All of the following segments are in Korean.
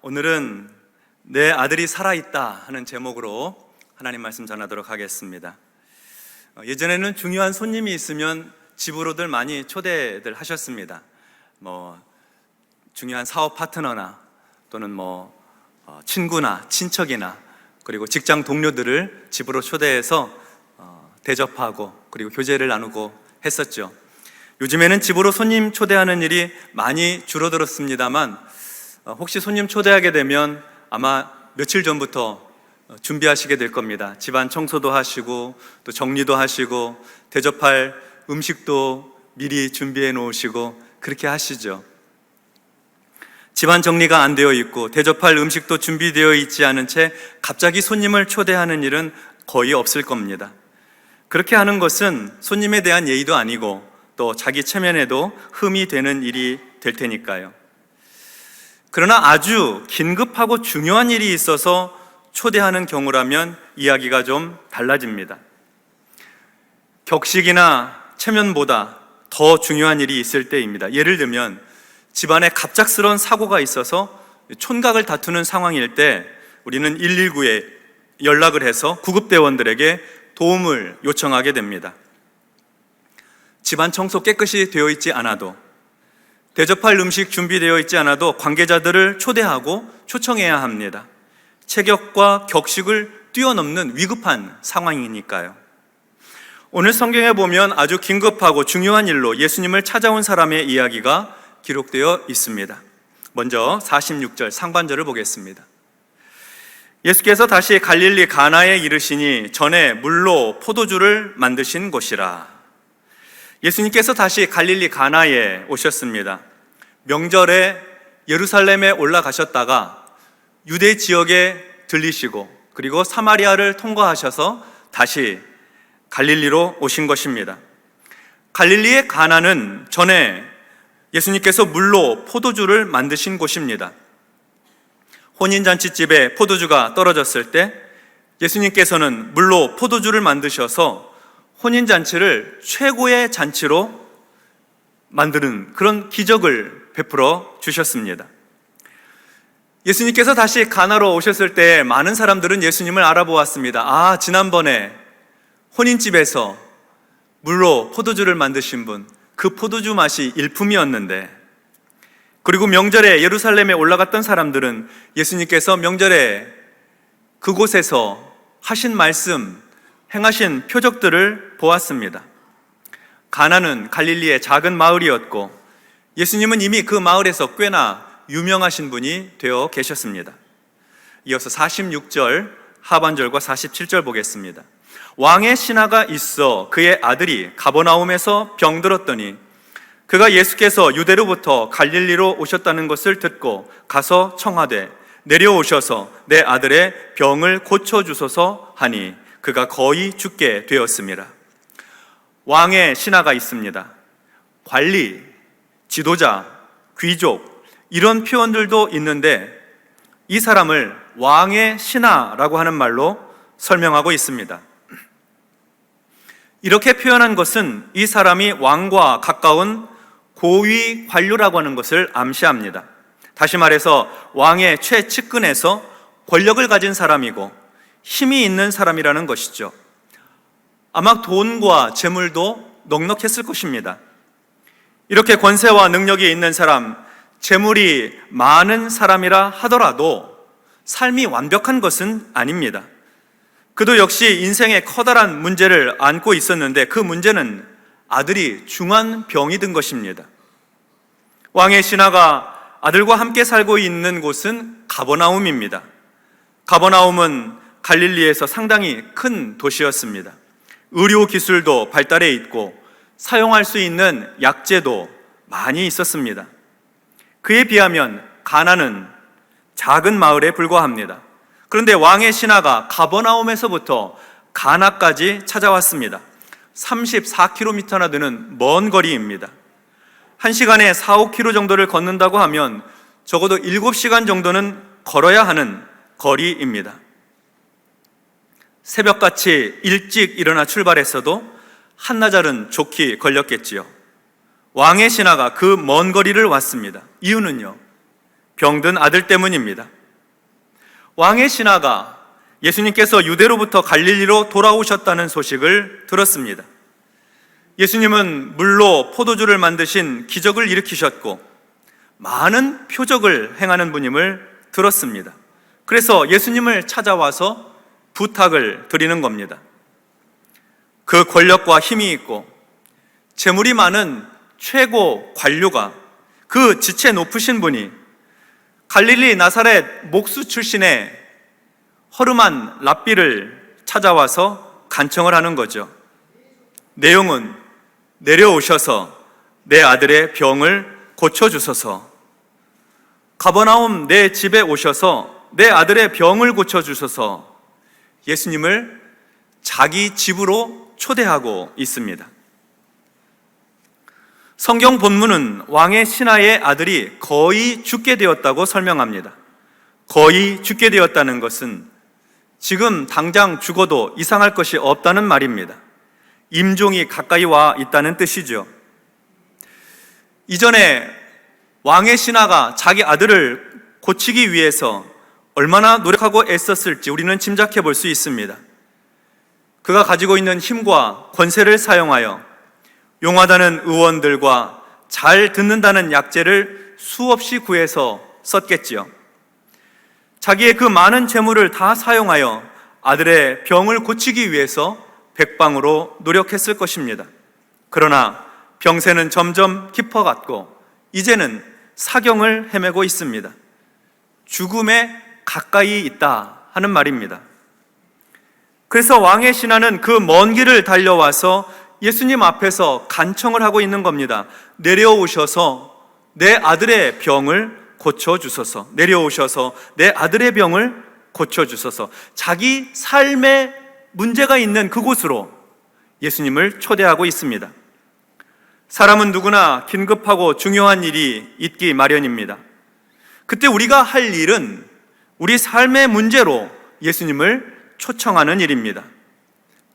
오늘은 내 아들이 살아있다 하는 제목으로 하나님 말씀 전하도록 하겠습니다. 예전에는 중요한 손님이 있으면 집으로들 많이 초대들 하셨습니다. 중요한 사업 파트너나 또는 친구나 친척이나 그리고 직장 동료들을 집으로 초대해서 대접하고 그리고 교제를 나누고 했었죠. 요즘에는 집으로 손님 초대하는 일이 많이 줄어들었습니다만 혹시 손님 초대하게 되면 아마 며칠 전부터 준비하시게 될 겁니다. 집안 청소도 하시고 또 정리도 하시고 대접할 음식도 미리 준비해 놓으시고 그렇게 하시죠. 집안 정리가 안 되어 있고 대접할 음식도 준비되어 있지 않은 채 갑자기 손님을 초대하는 일은 거의 없을 겁니다. 그렇게 하는 것은 손님에 대한 예의도 아니고 또 자기 체면에도 흠이 되는 일이 될 테니까요. 그러나 아주 긴급하고 중요한 일이 있어서 초대하는 경우라면 이야기가 좀 달라집니다. 격식이나 체면보다 더 중요한 일이 있을 때입니다. 예를 들면 집안에 갑작스러운 사고가 있어서 촌각을 다투는 상황일 때 우리는 119에 연락을 해서 구급대원들에게 도움을 요청하게 됩니다. 집안 청소 깨끗이 되어 있지 않아도 대접할 음식 준비되어 있지 않아도 관계자들을 초대하고 초청해야 합니다. 체격과 격식을 뛰어넘는 위급한 상황이니까요. 오늘 성경에 보면 아주 긴급하고 중요한 일로 예수님을 찾아온 사람의 이야기가 기록되어 있습니다. 먼저 46절 상반절을 보겠습니다. 예수께서 다시 갈릴리 가나에 이르시니 전에 물로 포도주를 만드신 곳이라. 예수님께서 다시 갈릴리 가나에 오셨습니다. 명절에 예루살렘에 올라가셨다가 유대 지역에 들리시고 그리고 사마리아를 통과하셔서 다시 갈릴리로 오신 것입니다. 갈릴리의 가나는 전에 예수님께서 물로 포도주를 만드신 곳입니다. 혼인잔치집에 포도주가 떨어졌을 때 예수님께서는 물로 포도주를 만드셔서 혼인잔치를 최고의 잔치로 만드는 그런 기적을 베풀어 주셨습니다. 예수님께서 다시 가나로 오셨을 때 많은 사람들은 예수님을 알아보았습니다. 지난번에 혼인집에서 물로 포도주를 만드신 분, 그 포도주 맛이 일품이었는데, 그리고 명절에 예루살렘에 올라갔던 사람들은 예수님께서 명절에 그곳에서 하신 말씀, 행하신 표적들을 보았습니다. 가나는 갈릴리의 작은 마을이었고 예수님은 이미 그 마을에서 꽤나 유명하신 분이 되어 계셨습니다. 이어서 46절 하반절과 47절 보겠습니다. 왕의 신하가 있어 그의 아들이 가버나움에서 병들었더니 그가 예수께서 유대로부터 갈릴리로 오셨다는 것을 듣고 가서 청하되 내려오셔서 내 아들의 병을 고쳐주소서 하니 그가 거의 죽게 되었습니다. 왕의 신하가 있습니다. 관리, 지도자, 귀족 이런 표현들도 있는데 이 사람을 왕의 신하라고 하는 말로 설명하고 있습니다. 이렇게 표현한 것은 이 사람이 왕과 가까운 고위 관료라고 하는 것을 암시합니다. 다시 말해서 왕의 최측근에서 권력을 가진 사람이고 힘이 있는 사람이라는 것이죠. 아마 돈과 재물도 넉넉했을 것입니다. 이렇게 권세와 능력이 있는 사람, 재물이 많은 사람이라 하더라도 삶이 완벽한 것은 아닙니다. 그도 역시 인생에 커다란 문제를 안고 있었는데 그 문제는 아들이 중한 병이 든 것입니다. 왕의 신하가 아들과 함께 살고 있는 곳은 가버나움입니다. 가버나움은 갈릴리에서 상당히 큰 도시였습니다. 의료 기술도 발달해 있고 사용할 수 있는 약재도 많이 있었습니다. 그에 비하면 가나는 작은 마을에 불과합니다. 그런데 왕의 신하가 가버나움에서부터 가나까지 찾아왔습니다. 34km나 되는 먼 거리입니다. 1시간에 4-5km 정도를 걷는다고 하면 적어도 7시간 정도는 걸어야 하는 거리입니다. 새벽같이 일찍 일어나 출발했어도 한나절은 좋게 걸렸겠지요. 왕의 신하가 그 먼 거리를 왔습니다. 이유는요, 병든 아들 때문입니다. 왕의 신하가 예수님께서 유대로부터 갈릴리로 돌아오셨다는 소식을 들었습니다. 예수님은 물로 포도주를 만드신 기적을 일으키셨고 많은 표적을 행하는 분임을 들었습니다. 그래서 예수님을 찾아와서 부탁을 드리는 겁니다. 그 권력과 힘이 있고 재물이 많은 최고 관료가, 그 지체 높으신 분이 갈릴리 나사렛 목수 출신의 허름한 랍비를 찾아와서 간청을 하는 거죠. 내용은 내려오셔서 내 아들의 병을 고쳐주소서, 가버나움 내 집에 오셔서 내 아들의 병을 고쳐주소서, 예수님을 자기 집으로 초대하고 있습니다. 성경 본문은 왕의 신하의 아들이 거의 죽게 되었다고 설명합니다. 거의 죽게 되었다는 것은 지금 당장 죽어도 이상할 것이 없다는 말입니다. 임종이 가까이 와 있다는 뜻이죠. 이전에 왕의 신하가 자기 아들을 고치기 위해서 얼마나 노력하고 애썼을지 우리는 짐작해 볼 수 있습니다. 그가 가지고 있는 힘과 권세를 사용하여 용하다는 의원들과 잘 듣는다는 약재를 수없이 구해서 썼겠지요. 자기의 그 많은 재물을 다 사용하여 아들의 병을 고치기 위해서 백방으로 노력했을 것입니다. 그러나 병세는 점점 깊어갔고 이제는 사경을 헤매고 있습니다. 죽음에 가까이 있다 하는 말입니다. 그래서 왕의 신하는 그 먼 길을 달려와서 예수님 앞에서 간청을 하고 있는 겁니다. 내려오셔서 내 아들의 병을 고쳐주소서. 내려오셔서 내 아들의 병을 고쳐주소서. 자기 삶에 문제가 있는 그곳으로 예수님을 초대하고 있습니다. 사람은 누구나 긴급하고 중요한 일이 있기 마련입니다. 그때 우리가 할 일은 우리 삶의 문제로 예수님을 초청하는 일입니다.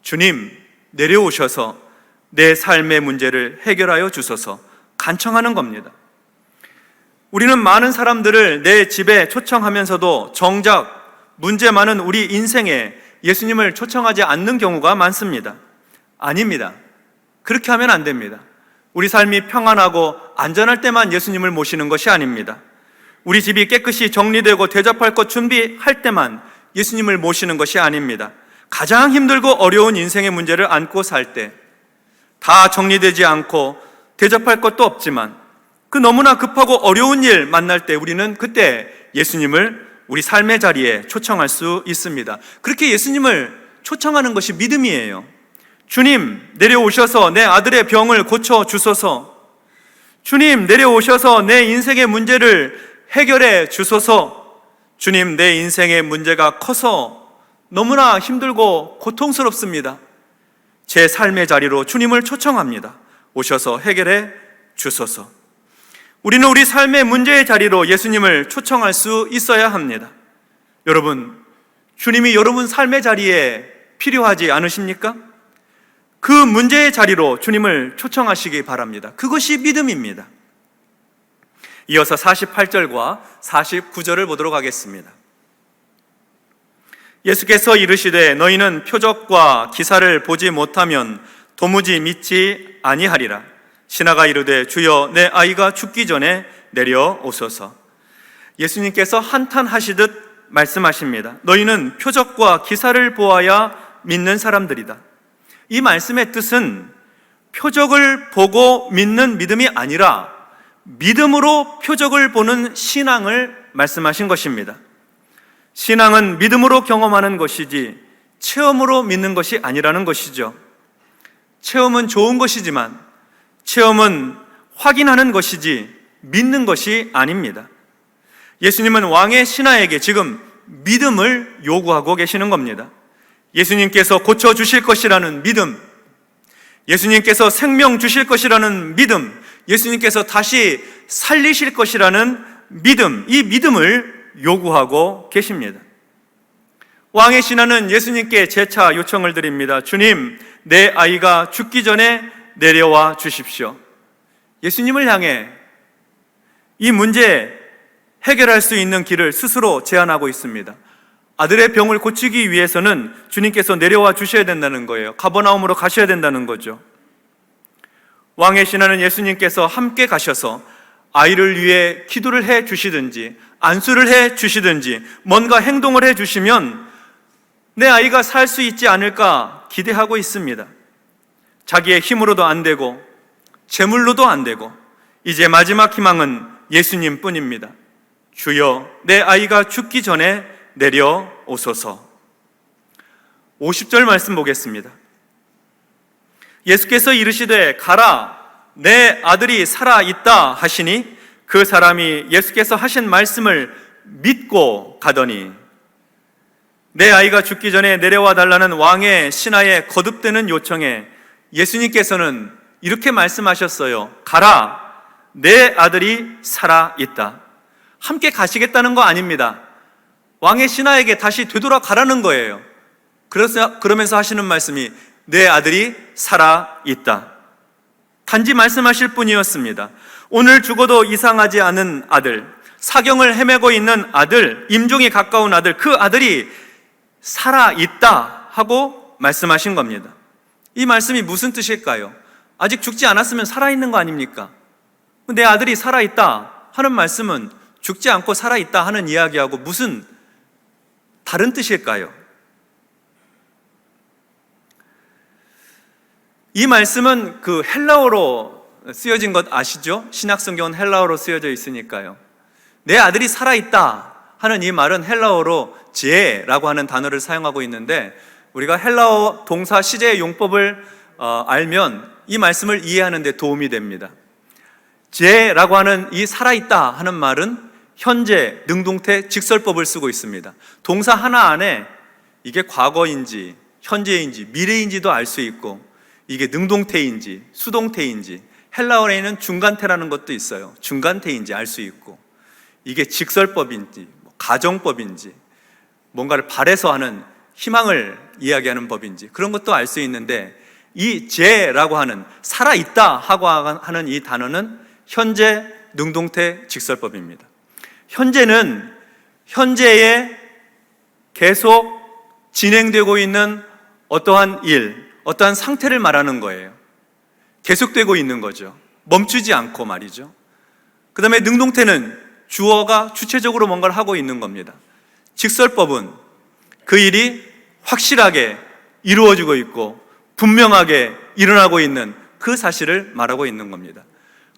주님, 내려오셔서 내 삶의 문제를 해결하여 주소서, 간청하는 겁니다. 우리는 많은 사람들을 내 집에 초청하면서도 정작 문제 많은 우리 인생에 예수님을 초청하지 않는 경우가 많습니다. 아닙니다. 그렇게 하면 안 됩니다. 우리 삶이 평안하고 안전할 때만 예수님을 모시는 것이 아닙니다. 우리 집이 깨끗이 정리되고 대접할 것 준비할 때만 예수님을 모시는 것이 아닙니다. 가장 힘들고 어려운 인생의 문제를 안고 살 때, 다 정리되지 않고 대접할 것도 없지만 그 너무나 급하고 어려운 일 만날 때 우리는 그때 예수님을 우리 삶의 자리에 초청할 수 있습니다. 그렇게 예수님을 초청하는 것이 믿음이에요. 주님, 내려오셔서 내 아들의 병을 고쳐주소서. 주님, 내려오셔서 내 인생의 문제를 해결해 주소서. 주님, 내 인생의 문제가 커서 너무나 힘들고 고통스럽습니다. 제 삶의 자리로 주님을 초청합니다. 오셔서 해결해 주소서. 우리는 우리 삶의 문제의 자리로 예수님을 초청할 수 있어야 합니다. 여러분, 주님이 여러분 삶의 자리에 필요하지 않으십니까? 그 문제의 자리로 주님을 초청하시기 바랍니다. 그것이 믿음입니다. 이어서 48절과 49절을 보도록 하겠습니다. 예수께서 이르시되 너희는 표적과 기사를 보지 못하면 도무지 믿지 아니하리라. 신하가 이르되 주여 내 아이가 죽기 전에 내려오소서. 예수님께서 한탄하시듯 말씀하십니다. 너희는 표적과 기사를 보아야 믿는 사람들이다. 이 말씀의 뜻은 표적을 보고 믿는 믿음이 아니라 믿음으로 표적을 보는 신앙을 말씀하신 것입니다. 신앙은 믿음으로 경험하는 것이지 체험으로 믿는 것이 아니라는 것이죠. 체험은 좋은 것이지만 체험은 확인하는 것이지 믿는 것이 아닙니다. 예수님은 왕의 신하에게 지금 믿음을 요구하고 계시는 겁니다. 예수님께서 고쳐주실 것이라는 믿음, 예수님께서 생명 주실 것이라는 믿음, 예수님께서 다시 살리실 것이라는 믿음, 이 믿음을 요구하고 계십니다. 왕의 신하는 예수님께 재차 요청을 드립니다. 주님, 내 아이가 죽기 전에 내려와 주십시오. 예수님을 향해 이 문제 해결할 수 있는 길을 스스로 제안하고 있습니다. 아들의 병을 고치기 위해서는 주님께서 내려와 주셔야 된다는 거예요. 가버나움으로 가셔야 된다는 거죠. 왕의 신하는 예수님께서 함께 가셔서 아이를 위해 기도를 해 주시든지 안수를 해 주시든지 뭔가 행동을 해 주시면 내 아이가 살 수 있지 않을까 기대하고 있습니다. 자기의 힘으로도 안 되고 재물로도 안 되고 이제 마지막 희망은 예수님 뿐입니다. 주여, 내 아이가 죽기 전에 내려오소서. 50절 말씀 보겠습니다. 예수께서 이르시되 가라, 내 아들이 살아있다 하시니 그 사람이 예수께서 하신 말씀을 믿고 가더니, 내 아이가 죽기 전에 내려와 달라는 왕의 신하의 거듭되는 요청에 예수님께서는 이렇게 말씀하셨어요. 가라, 내 아들이 살아있다. 함께 가시겠다는 거 아닙니다. 왕의 신하에게 다시 되돌아가라는 거예요. 그러면서 하시는 말씀이 내 아들이 살아있다. 단지 말씀하실 뿐이었습니다. 오늘 죽어도 이상하지 않은 아들, 사경을 헤매고 있는 아들, 임종이 가까운 아들, 그 아들이 살아있다 하고 말씀하신 겁니다. 이 말씀이 무슨 뜻일까요? 아직 죽지 않았으면 살아있는 거 아닙니까? 내 아들이 살아있다 하는 말씀은 죽지 않고 살아있다 하는 이야기하고 무슨 다른 뜻일까요? 이 말씀은 그 헬라어로 쓰여진 것 아시죠? 신약성경은 헬라어로 쓰여져 있으니까요. 내 아들이 살아있다 하는 이 말은 헬라어로 제라고 하는 단어를 사용하고 있는데, 우리가 헬라어 동사 시제의 용법을 알면 이 말씀을 이해하는 데 도움이 됩니다. 제라고 하는 이 살아있다 하는 말은 현재, 능동태, 직설법을 쓰고 있습니다. 동사 하나 안에 이게 과거인지 현재인지 미래인지도 알 수 있고, 이게 능동태인지 수동태인지, 헬라어에는 중간태라는 것도 있어요. 중간태인지 알 수 있고, 이게 직설법인지 가정법인지 뭔가를 바래서 하는 희망을 이야기하는 법인지 그런 것도 알 수 있는데, 이 제라고 하는 살아있다 하고 하는 이 단어는 현재 능동태 직설법입니다. 현재는 현재에 계속 진행되고 있는 어떠한 일, 어떠한 상태를 말하는 거예요. 계속되고 있는 거죠. 멈추지 않고 말이죠. 그 다음에 능동태는 주어가 주체적으로 뭔가를 하고 있는 겁니다. 직설법은 그 일이 확실하게 이루어지고 있고 분명하게 일어나고 있는 그 사실을 말하고 있는 겁니다.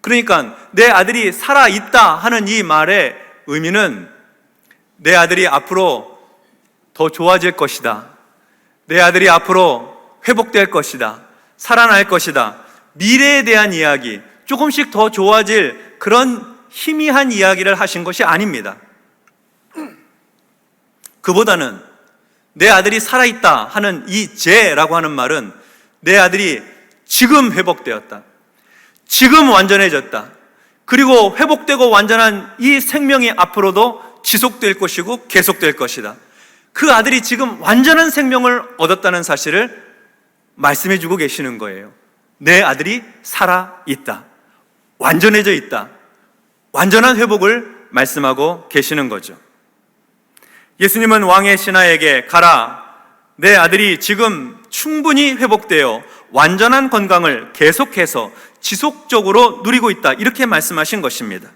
그러니까 내 아들이 살아있다 하는 이 말의 의미는 내 아들이 앞으로 더 좋아질 것이다, 내 아들이 앞으로 회복될 것이다, 살아날 것이다, 미래에 대한 이야기, 조금씩 더 좋아질 그런 희미한 이야기를 하신 것이 아닙니다. 그보다는 내 아들이 살아있다 하는 이 제라고 하는 말은 내 아들이 지금 회복되었다, 지금 완전해졌다, 그리고 회복되고 완전한 이 생명이 앞으로도 지속될 것이고 계속될 것이다, 그 아들이 지금 완전한 생명을 얻었다는 사실을 말씀해 주고 계시는 거예요. 내 아들이 살아있다, 완전해져 있다, 완전한 회복을 말씀하고 계시는 거죠. 예수님은 왕의 신하에게 가라, 내 아들이 지금 충분히 회복되어 완전한 건강을 계속해서 지속적으로 누리고 있다, 이렇게 말씀하신 것입니다.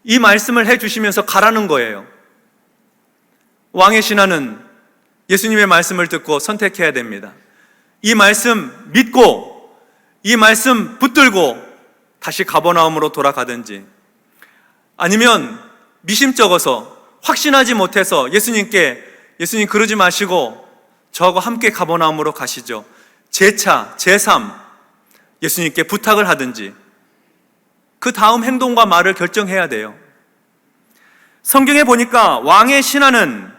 이 말씀을 해주시면서 가라는 거예요. 왕의 신하는 예수님의 말씀을 듣고 선택해야 됩니다. 이 말씀 믿고 이 말씀 붙들고 다시 가버나움으로 돌아가든지, 아니면 미심쩍어서 확신하지 못해서 예수님 그러지 마시고 저하고 함께 가버나움으로 가시죠, 제2, 제3 예수님께 부탁을 하든지 그 다음 행동과 말을 결정해야 돼요. 성경에 보니까 왕의 신하는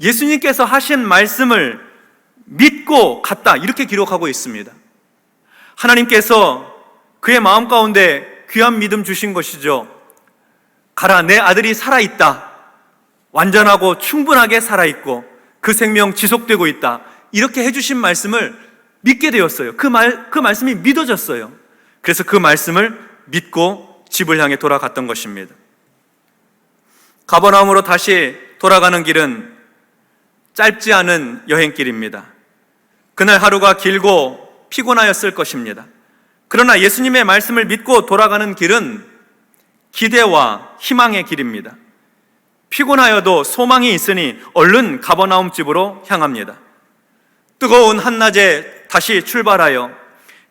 예수님께서 하신 말씀을 믿고 갔다, 이렇게 기록하고 있습니다. 하나님께서 그의 마음 가운데 귀한 믿음 주신 것이죠. 가라, 내 아들이 살아있다, 완전하고 충분하게 살아있고 그 생명 지속되고 있다, 이렇게 해주신 말씀을 믿게 되었어요. 그 말씀이 믿어졌어요. 그래서 그 말씀을 믿고 집을 향해 돌아갔던 것입니다. 가버나움으로 다시 돌아가는 길은 짧지 않은 여행길입니다. 그날 하루가 길고 피곤하였을 것입니다. 그러나 예수님의 말씀을 믿고 돌아가는 길은 기대와 희망의 길입니다. 피곤하여도 소망이 있으니 얼른 가버나움 집으로 향합니다. 뜨거운 한낮에 다시 출발하여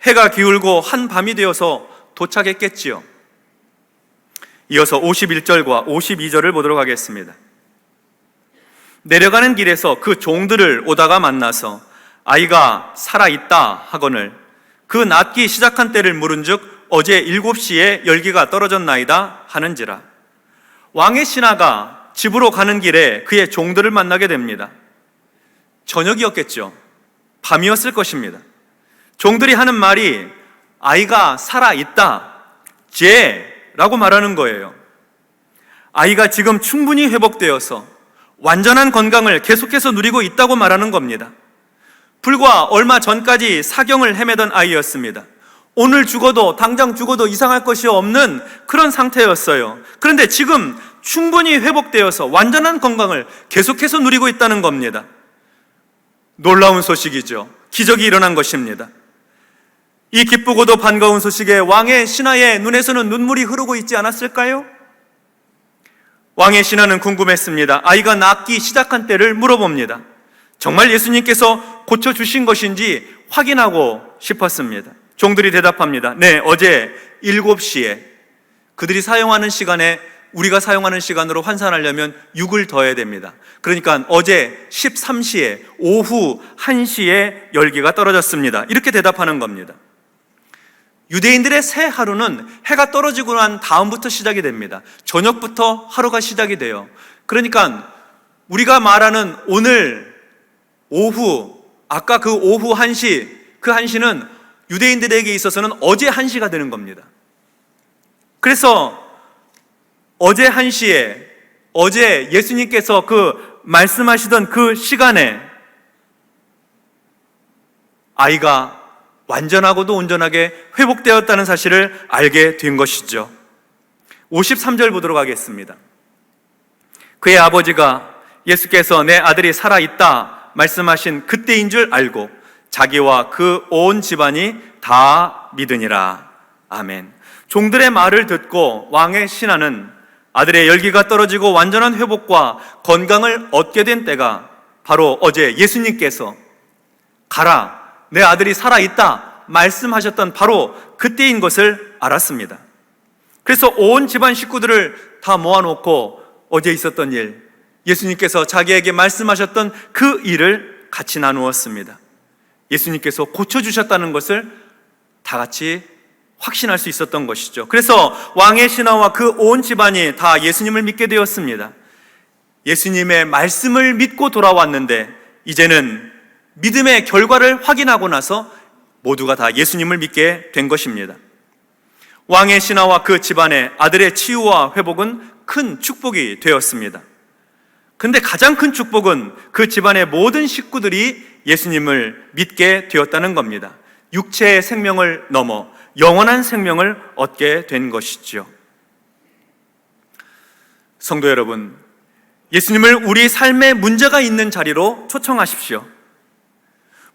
해가 기울고 한밤이 되어서 도착했겠지요. 이어서 51절과 52절을 보도록 하겠습니다. 내려가는 길에서 그 종들을 오다가 만나서 아이가 살아있다 하거늘 그 낫기 시작한 때를 물은즉 어제 7시에 열기가 떨어졌나이다 하는지라. 왕의 신하가 집으로 가는 길에 그의 종들을 만나게 됩니다. 저녁이었겠죠. 밤이었을 것입니다. 종들이 하는 말이 아이가 살아있다, 라고 말하는 거예요. 아이가 지금 충분히 회복되어서 완전한 건강을 계속해서 누리고 있다고 말하는 겁니다. 불과 얼마 전까지 사경을 헤매던 아이였습니다. 오늘 죽어도 당장 죽어도 이상할 것이 없는 그런 상태였어요. 그런데 지금 충분히 회복되어서 완전한 건강을 계속해서 누리고 있다는 겁니다. 놀라운 소식이죠. 기적이 일어난 것입니다. 이 기쁘고도 반가운 소식에 왕의 신하의 눈에서는 눈물이 흐르고 있지 않았을까요? 왕의 신하는 궁금했습니다. 아이가 낫기 시작한 때를 물어봅니다. 정말 예수님께서 고쳐주신 것인지 확인하고 싶었습니다. 종들이 대답합니다. 네, 어제 7시에 그들이 사용하는 시간에 우리가 사용하는 시간으로 환산하려면 6을 더해야 됩니다. 그러니까 어제 13시에 오후 1시에 열기가 떨어졌습니다. 이렇게 대답하는 겁니다. 유대인들의 새 하루는 해가 떨어지고 난 다음부터 시작이 됩니다. 저녁부터 하루가 시작이 돼요. 그러니까 우리가 말하는 오늘 오후, 아까 그 오후 1시, 그 1시는 유대인들에게 있어서는 어제 1시가 되는 겁니다. 그래서 어제 1시에 어제 예수님께서 그 말씀하시던 그 시간에 아이가 완전하고도 온전하게 회복되었다는 사실을 알게 된 것이죠. 53절 보도록 하겠습니다. 그의 아버지가 예수께서 내 아들이 살아있다 말씀하신 그때인 줄 알고 자기와 그 온 집안이 다 믿으니라. 아멘. 종들의 말을 듣고 왕의 신하는 아들의 열기가 떨어지고 완전한 회복과 건강을 얻게 된 때가 바로 어제 예수님께서 가라, 내 아들이 살아있다 말씀하셨던 바로 그때인 것을 알았습니다. 그래서 온 집안 식구들을 다 모아놓고 어제 있었던 일, 예수님께서 자기에게 말씀하셨던 그 일을 같이 나누었습니다. 예수님께서 고쳐주셨다는 것을 다 같이 확신할 수 있었던 것이죠. 그래서 왕의 신하와 그 온 집안이 다 예수님을 믿게 되었습니다. 예수님의 말씀을 믿고 돌아왔는데 이제는 믿음의 결과를 확인하고 나서 모두가 다 예수님을 믿게 된 것입니다. 왕의 신하와 그 집안의 아들의 치유와 회복은 큰 축복이 되었습니다. 근데 가장 큰 축복은 그 집안의 모든 식구들이 예수님을 믿게 되었다는 겁니다. 육체의 생명을 넘어 영원한 생명을 얻게 된 것이지요. 성도 여러분, 예수님을 우리 삶에 문제가 있는 자리로 초청하십시오.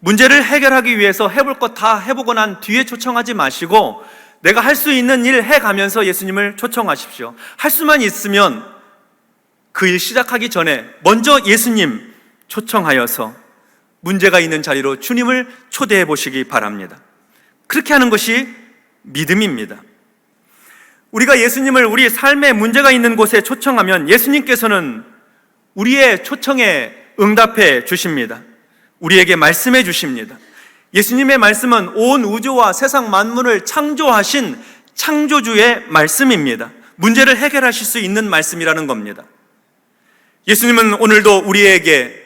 문제를 해결하기 위해서 해볼 것 다 해보고 난 뒤에 초청하지 마시고 내가 할 수 있는 일 해가면서 예수님을 초청하십시오. 할 수만 있으면 그 일 시작하기 전에 먼저 예수님 초청하여서 문제가 있는 자리로 주님을 초대해 보시기 바랍니다. 그렇게 하는 것이 믿음입니다. 우리가 예수님을 우리 삶에 문제가 있는 곳에 초청하면 예수님께서는 우리의 초청에 응답해 주십니다. 우리에게 말씀해 주십니다. 예수님의 말씀은 온 우주와 세상 만물을 창조하신 창조주의 말씀입니다. 문제를 해결하실 수 있는 말씀이라는 겁니다. 예수님은 오늘도 우리에게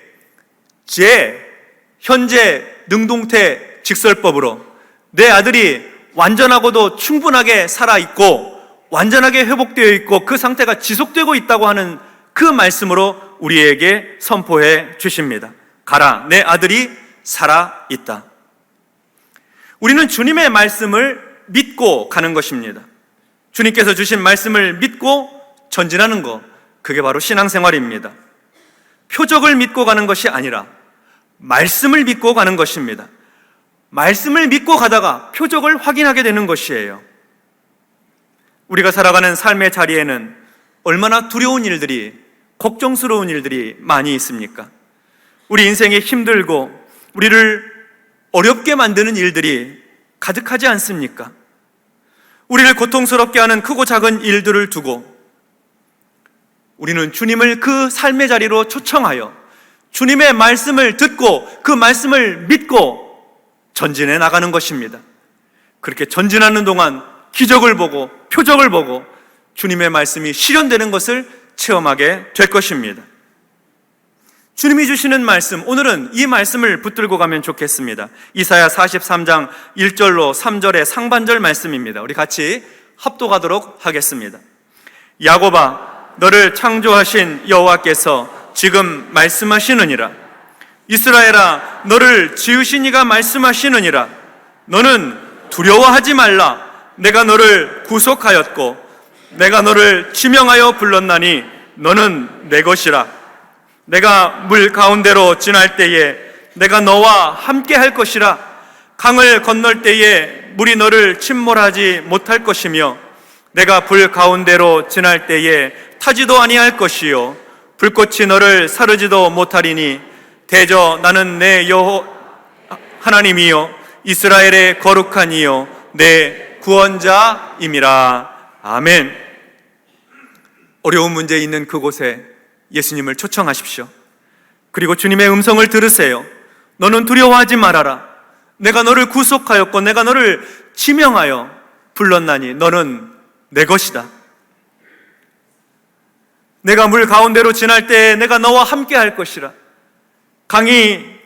현재 능동태 직설법으로 내 아들이 완전하고도 충분하게 살아있고 완전하게 회복되어 있고 그 상태가 지속되고 있다고 하는 그 말씀으로 우리에게 선포해 주십니다. 가라, 내 아들이 살아있다. 우리는 주님의 말씀을 믿고 가는 것입니다. 주님께서 주신 말씀을 믿고 전진하는 것, 그게 바로 신앙생활입니다. 표적을 믿고 가는 것이 아니라 말씀을 믿고 가는 것입니다. 말씀을 믿고 가다가 표적을 확인하게 되는 것이에요. 우리가 살아가는 삶의 자리에는 얼마나 두려운 일들이, 걱정스러운 일들이 많이 있습니까? 우리 인생에 힘들고 우리를 어렵게 만드는 일들이 가득하지 않습니까? 우리를 고통스럽게 하는 크고 작은 일들을 두고 우리는 주님을 그 삶의 자리로 초청하여 주님의 말씀을 듣고 그 말씀을 믿고 전진해 나가는 것입니다. 그렇게 전진하는 동안 기적을 보고 표적을 보고 주님의 말씀이 실현되는 것을 체험하게 될 것입니다. 주님이 주시는 말씀, 오늘은 이 말씀을 붙들고 가면 좋겠습니다. 이사야 43장 1절로 3절의 상반절 말씀입니다. 우리 같이 합독하도록 하겠습니다. 야곱아, 너를 창조하신 여호와께서 지금 말씀하시느니라. 이스라엘아, 너를 지으신 이가 말씀하시느니라. 너는 두려워하지 말라. 내가 너를 구속하였고 내가 너를 지명하여 불렀나니 너는 내 것이라. 내가 물 가운데로 지날 때에 내가 너와 함께 할 것이라. 강을 건널 때에 물이 너를 침몰하지 못할 것이며 내가 불 가운데로 지날 때에 타지도 아니할 것이요 불꽃이 너를 사르지도 못하리니 대저 나는 내 여호와 하나님이요 이스라엘의 거룩한 이요 내 구원자임이라. 아멘. 어려운 문제 있는 그곳에 예수님을 초청하십시오. 그리고 주님의 음성을 들으세요. 너는 두려워하지 말아라. 내가 너를 구속하였고 내가 너를 지명하여 불렀나니 너는 내 것이다. 내가 물 가운데로 지날 때에 내가 너와 함께 할 것이라.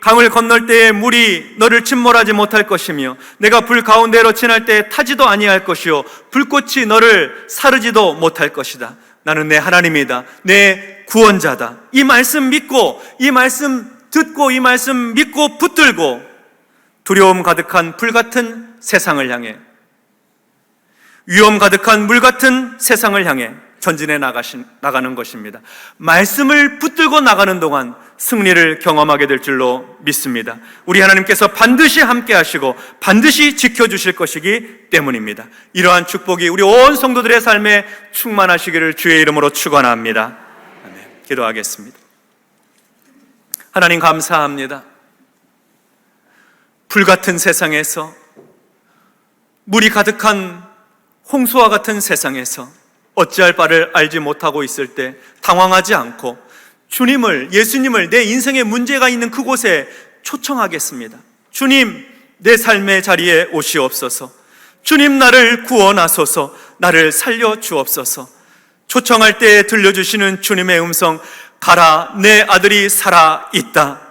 강을 건널 때에 물이 너를 침몰하지 못할 것이며 내가 불 가운데로 지날 때에 타지도 아니할 것이요 불꽃이 너를 사르지도 못할 것이다. 나는 내 하나님이다. 내 구원자다. 이 말씀 믿고 이 말씀 듣고 이 말씀 믿고 붙들고 두려움 가득한 불같은 세상을 향해 위험 가득한 물 같은 세상을 향해 전진해 나가는 것입니다. 말씀을 붙들고 나가는 동안 승리를 경험하게 될 줄로 믿습니다. 우리 하나님께서 반드시 함께 하시고 반드시 지켜주실 것이기 때문입니다. 이러한 축복이 우리 온 성도들의 삶에 충만하시기를 주의 이름으로 축원합니다. 아멘. 기도하겠습니다. 하나님 감사합니다. 불같은 세상에서 물이 가득한 홍수와 같은 세상에서 어찌할 바를 알지 못하고 있을 때 당황하지 않고 주님을, 예수님을 내 인생에 문제가 있는 그곳에 초청하겠습니다. 주님, 내 삶의 자리에 오시옵소서. 주님, 나를 구원하소서. 나를 살려주옵소서. 초청할 때 들려주시는 주님의 음성, 가라, 내 아들이 살아있다.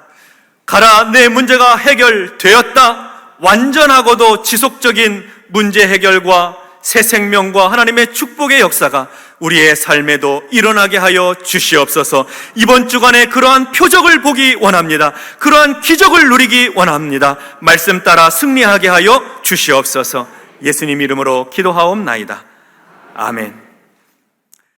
가라, 내 문제가 해결되었다. 완전하고도 지속적인 문제 해결과 새 생명과 하나님의 축복의 역사가 우리의 삶에도 일어나게 하여 주시옵소서. 이번 주간에 그러한 표적을 보기 원합니다. 그러한 기적을 누리기 원합니다. 말씀 따라 승리하게 하여 주시옵소서. 예수님 이름으로 기도하옵나이다. 아멘.